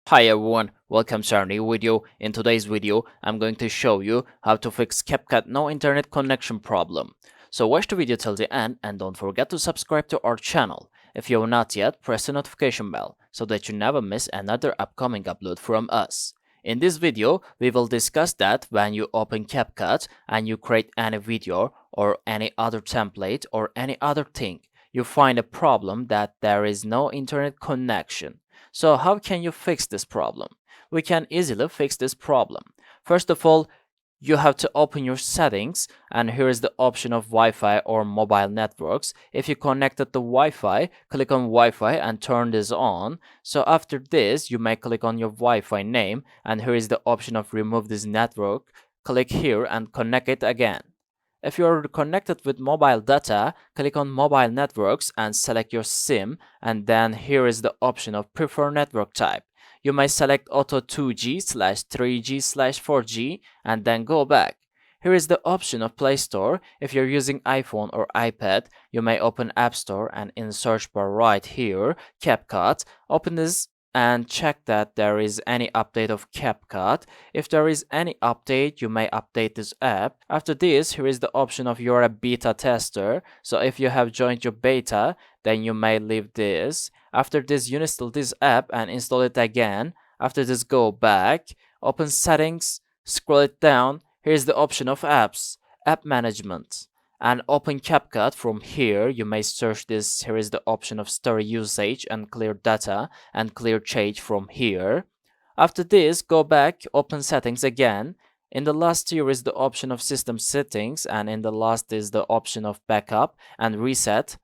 Hi everyone, welcome to our new video. In today's video, I'm going to show you how to fix Capcut no internet connection problem. So watch the video till the end and don't forget to subscribe to our channel. If you have not yet, press the notification bell so that you never miss another upcoming upload from us. In this video, we will discuss that when you open Capcut and you create any video or any other template or any other thing, you find a problem that there is no internet connection. So how can you fix this problem? We can easily fix this problem. First of all, you have to open your settings and here is the option of Wi-Fi or mobile networks. If you connected to Wi-Fi, click on Wi-Fi and turn this on. So after this, you may click on your Wi-Fi name and here is the option of remove this network. Click here and connect it again. If you are connected with mobile data, click on mobile networks and select your SIM and then here is the option of prefer network type. You may select auto 2G/3G/4G and then go back. Here is the option of Play Store. If you're using iPhone or iPad, you may open App Store and in search bar right here, CapCut. Open this and check that there is any update of CapCut. If there is any update, you may update this app. After this, here is the option of you're a beta tester. So if you have joined your beta, then you may leave this. After this, you install this app and install it again. After this, go back, open settings, scroll it down. Here's the option of apps, app management, and open CapCut. From here you may search this. Here is the option of story usage and clear data and clear change from here. After this, go back, open settings again. In the last here is the option of system settings and in the last is the option of backup and reset.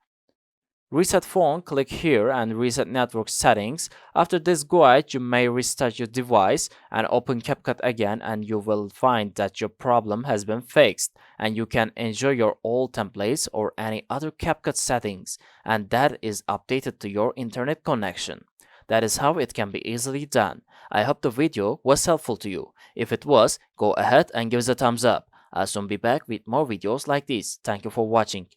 Reset phone, click here and reset network settings. After this guide, you may restart your device and open CapCut again and you will find that your problem has been fixed and you can enjoy your old templates or any other CapCut settings and that is updated to your internet connection. That is how it can be easily done. I hope the video was helpful to you. If it was, go ahead and give us a thumbs up. I'll soon be back with more videos like this. Thank you for watching.